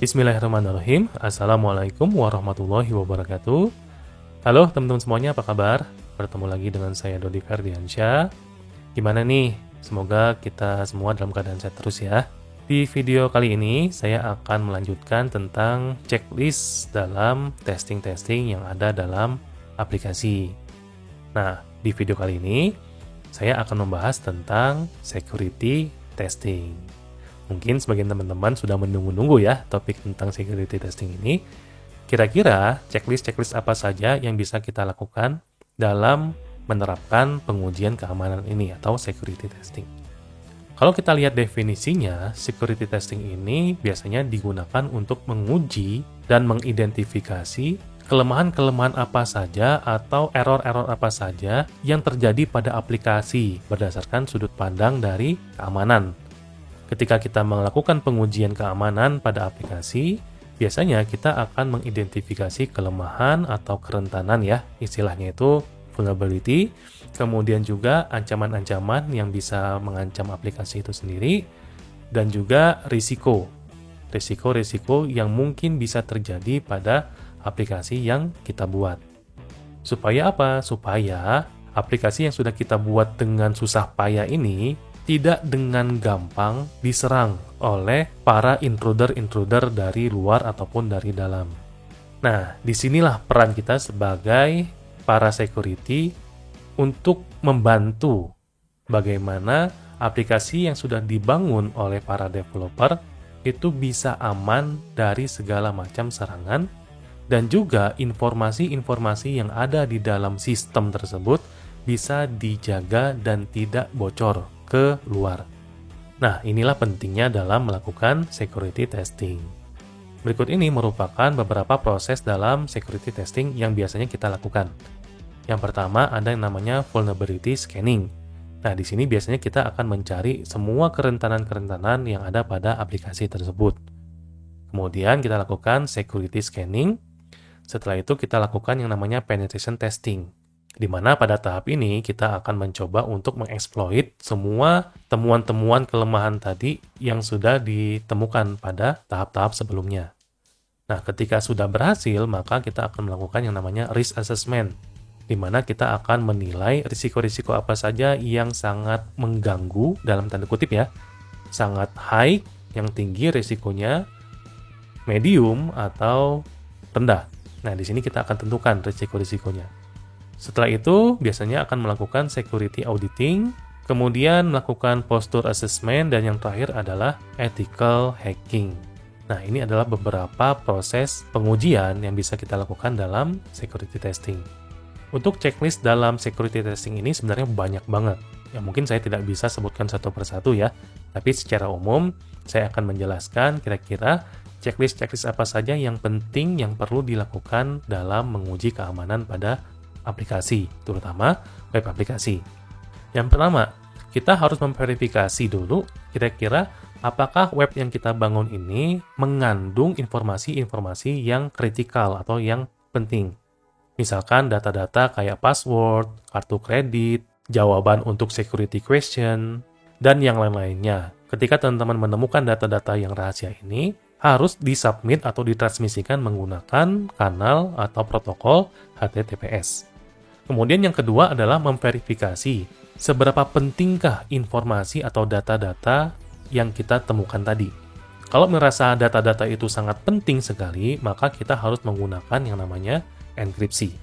Bismillahirrahmanirrahim. Assalamualaikum warahmatullahi wabarakatuh. Halo teman-teman semuanya, apa kabar? Bertemu lagi dengan saya Dodi Ferdiansyah. Gimana nih? Semoga kita semua dalam keadaan sehat terus ya. Di video kali ini saya akan melanjutkan tentang checklist dalam testing-testing yang ada dalam aplikasi. Nah, di video kali ini saya akan membahas tentang security testing. Mungkin sebagian teman-teman sudah menunggu-nunggu ya topik tentang security testing ini. Kira-kira checklist apa saja yang bisa kita lakukan dalam menerapkan pengujian keamanan ini atau security testing. Kalau kita lihat definisinya, security testing ini biasanya digunakan untuk menguji dan mengidentifikasi kelemahan-kelemahan apa saja atau error-error apa saja yang terjadi pada aplikasi berdasarkan sudut pandang dari keamanan. Ketika kita melakukan pengujian keamanan pada aplikasi, biasanya kita akan mengidentifikasi kelemahan atau kerentanan ya, istilahnya itu vulnerability, kemudian juga ancaman-ancaman yang bisa mengancam aplikasi itu sendiri, dan juga risiko yang mungkin bisa terjadi pada aplikasi yang kita buat. Supaya apa? Supaya aplikasi yang sudah kita buat dengan susah payah ini tidak dengan gampang diserang oleh para intruder dari luar ataupun dari dalam. Nah, disinilah peran kita sebagai para security untuk membantu bagaimana aplikasi yang sudah dibangun oleh para developer itu bisa aman dari segala macam serangan, dan juga informasi-informasi yang ada di dalam sistem tersebut bisa dijaga dan tidak bocor ke luar. Nah, inilah pentingnya dalam melakukan security testing. Berikut ini merupakan beberapa proses dalam security testing yang biasanya kita lakukan. Yang pertama ada yang namanya vulnerability scanning. Nah, di sini biasanya kita akan mencari semua kerentanan-kerentanan yang ada pada aplikasi tersebut. Kemudian kita lakukan security scanning. Setelah itu kita lakukan yang namanya penetration testing, di mana pada tahap ini kita akan mencoba untuk mengeksploit semua temuan-temuan kelemahan tadi yang sudah ditemukan pada tahap-tahap sebelumnya. Nah, ketika sudah berhasil, maka kita akan melakukan yang namanya risk assessment, di mana kita akan menilai risiko-risiko apa saja yang sangat mengganggu, dalam tanda kutip ya, sangat high, yang tinggi risikonya, medium, atau rendah. Nah, di sini kita akan tentukan risiko-risikonya. Setelah itu, biasanya akan melakukan security auditing, kemudian melakukan posture assessment, dan yang terakhir adalah ethical hacking. Nah, ini adalah beberapa proses pengujian yang bisa kita lakukan dalam security testing. Untuk checklist dalam security testing ini sebenarnya banyak banget. Ya, mungkin saya tidak bisa sebutkan satu persatu ya, tapi secara umum saya akan menjelaskan kira-kira checklist apa saja yang penting yang perlu dilakukan dalam menguji keamanan pada aplikasi, terutama web aplikasi. Yang pertama, kita harus memverifikasi dulu kira-kira apakah web yang kita bangun ini mengandung informasi-informasi yang kritikal atau yang penting. Misalkan data-data kayak password, kartu kredit, jawaban untuk security question, dan yang lain-lainnya. Ketika teman-teman menemukan data-data yang rahasia ini, harus disubmit atau ditransmisikan menggunakan kanal atau protokol HTTPS. Kemudian yang kedua adalah memverifikasi seberapa pentingkah informasi atau data-data yang kita temukan tadi. Kalau merasa data-data itu sangat penting sekali, maka kita harus menggunakan yang namanya enkripsi.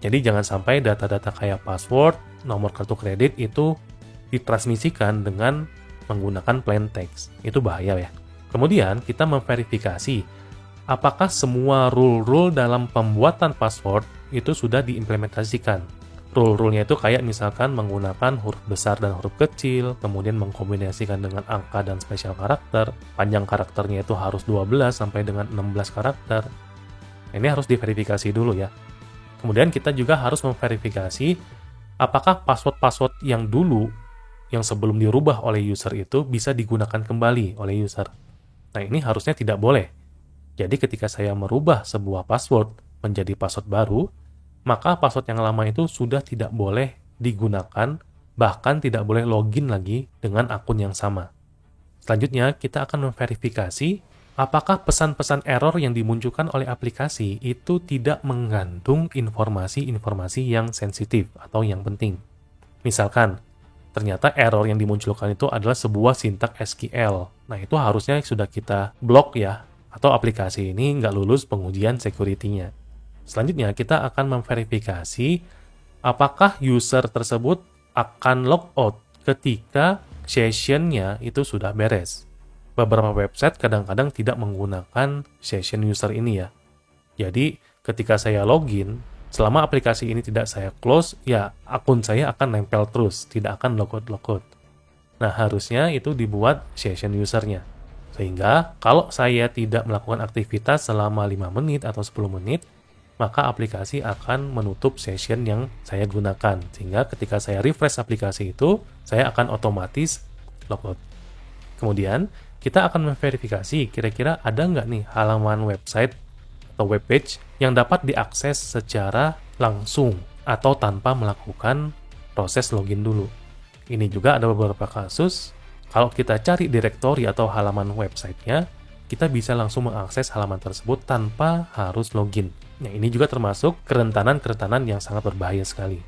Jadi jangan sampai data-data kayak password, nomor kartu kredit itu ditransmisikan dengan menggunakan plain text. Itu bahaya ya. Kemudian kita memverifikasi apakah semua rule-rule dalam pembuatan password itu sudah diimplementasikan. Rule-rule-nya itu kayak misalkan menggunakan huruf besar dan huruf kecil, kemudian mengkombinasikan dengan angka dan spesial karakter, panjang karakternya itu harus 12 sampai dengan 16 karakter. Ini harus diverifikasi dulu ya. Kemudian kita juga harus memverifikasi apakah password-password yang dulu, yang sebelum dirubah oleh user itu bisa digunakan kembali oleh user. Nah, ini harusnya tidak boleh. Jadi ketika saya merubah sebuah password menjadi password baru, maka password yang lama itu sudah tidak boleh digunakan, bahkan tidak boleh login lagi dengan akun yang sama. Selanjutnya, kita akan memverifikasi apakah pesan-pesan error yang dimunculkan oleh aplikasi itu tidak mengandung informasi-informasi yang sensitif atau yang penting. Misalkan, ternyata error yang dimunculkan itu adalah sebuah sintak SQL. Nah, itu harusnya sudah kita blok ya, atau aplikasi ini nggak lulus pengujian security-nya. Selanjutnya, kita akan memverifikasi apakah user tersebut akan logout ketika session-nya itu sudah beres. Beberapa website kadang-kadang tidak menggunakan session user ini ya. Jadi, ketika saya login, selama aplikasi ini tidak saya close, ya akun saya akan nempel terus, tidak akan logout-logout. Nah, harusnya itu dibuat session usernya. Sehingga, kalau saya tidak melakukan aktivitas selama 5 menit atau 10 menit, maka aplikasi akan menutup session yang saya gunakan. Sehingga ketika saya refresh aplikasi itu, saya akan otomatis logout. Kemudian, kita akan memverifikasi kira-kira ada nggak nih halaman website atau webpage yang dapat diakses secara langsung atau tanpa melakukan proses login dulu. Ini juga ada beberapa kasus, kalau kita cari direktori atau halaman websitenya, kita bisa langsung mengakses halaman tersebut tanpa harus login. Nah, ini juga termasuk kerentanan-kerentanan yang sangat berbahaya sekali.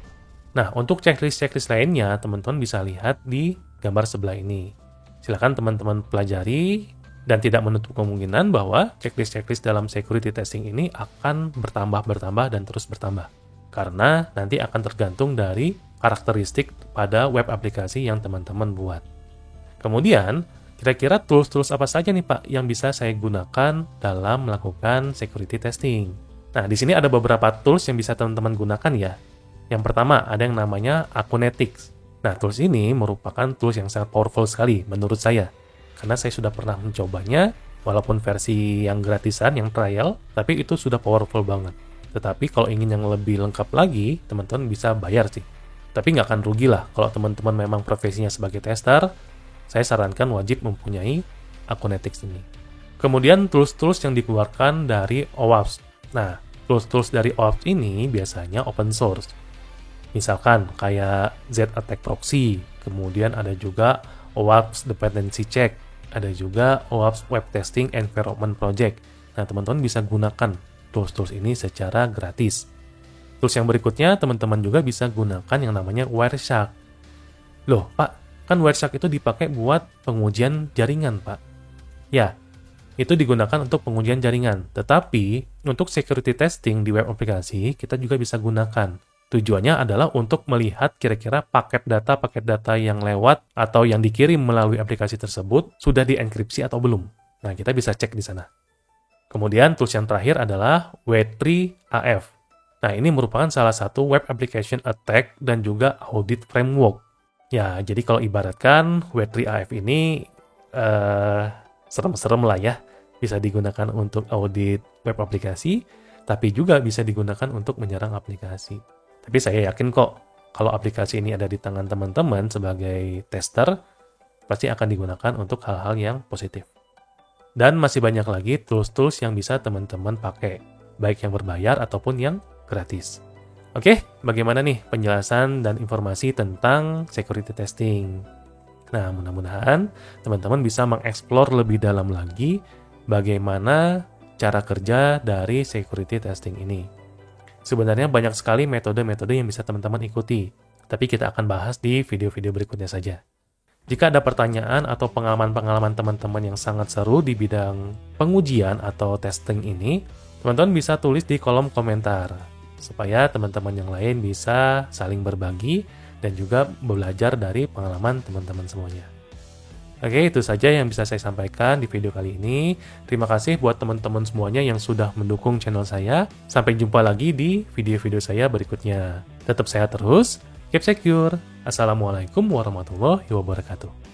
Nah, untuk checklist-checklist lainnya, teman-teman bisa lihat di gambar sebelah ini. Silakan teman-teman pelajari dan tidak menutup kemungkinan bahwa checklist-checklist dalam security testing ini akan bertambah dan terus bertambah. Karena nanti akan tergantung dari karakteristik pada web aplikasi yang teman-teman buat. Kemudian, kira-kira tools-tools apa saja nih Pak yang bisa saya gunakan dalam melakukan security testing? Nah, di sini ada beberapa tools yang bisa teman-teman gunakan ya. Yang pertama, ada yang namanya Acunetics. Nah, tools ini merupakan tools yang sangat powerful sekali menurut saya. Karena saya sudah pernah mencobanya, walaupun versi yang gratisan, yang trial, tapi itu sudah powerful banget. Tetapi kalau ingin yang lebih lengkap lagi, teman-teman bisa bayar sih. Tapi nggak akan rugi lah kalau teman-teman memang profesinya sebagai tester, saya sarankan wajib mempunyai Acunetics ini. Kemudian tools-tools yang dikeluarkan dari OWASP. Nah, tools-tools dari OWASP ini biasanya open source. Misalkan kayak Z-Attack Proxy, kemudian ada juga OWASP Dependency Check, ada juga OWASP Web Testing Environment Project. Nah, teman-teman bisa gunakan tools-tools ini secara gratis. Tools yang berikutnya, teman-teman juga bisa gunakan yang namanya Wireshark. Loh, Pak, kan Wireshark itu dipakai buat pengujian jaringan, Pak. Ya, itu digunakan untuk pengujian jaringan. Tetapi, untuk security testing di web aplikasi, kita juga bisa gunakan. Tujuannya adalah untuk melihat kira-kira paket data yang lewat atau yang dikirim melalui aplikasi tersebut sudah dienkripsi atau belum. Nah, kita bisa cek di sana. Kemudian, tools yang terakhir adalah W3AF. Nah, ini merupakan salah satu web application attack dan juga audit framework. Ya, jadi kalau ibaratkan W3AF ini serem-serem lah ya. Bisa digunakan untuk audit web aplikasi, tapi juga bisa digunakan untuk menyerang aplikasi. Tapi saya yakin kok, kalau aplikasi ini ada di tangan teman-teman sebagai tester, pasti akan digunakan untuk hal-hal yang positif. Dan masih banyak lagi tools-tools yang bisa teman-teman pakai, baik yang berbayar ataupun yang gratis. Oke, bagaimana nih penjelasan dan informasi tentang security testing? Nah, mudah-mudahan teman-teman bisa mengeksplor lebih dalam lagi bagaimana cara kerja dari security testing ini. Sebenarnya banyak sekali metode-metode yang bisa teman-teman ikuti, tapi kita akan bahas di video-video berikutnya saja. Jika ada pertanyaan atau pengalaman-pengalaman teman-teman yang sangat seru di bidang pengujian atau testing ini, teman-teman bisa tulis di kolom komentar, supaya teman-teman yang lain bisa saling berbagi dan juga belajar dari pengalaman teman-teman semuanya. Oke, itu saja yang bisa saya sampaikan di video kali ini. Terima kasih buat teman-teman semuanya yang sudah mendukung channel saya. Sampai jumpa lagi di video-video saya berikutnya. Tetap sehat terus, keep secure. Assalamualaikum warahmatullahi wabarakatuh.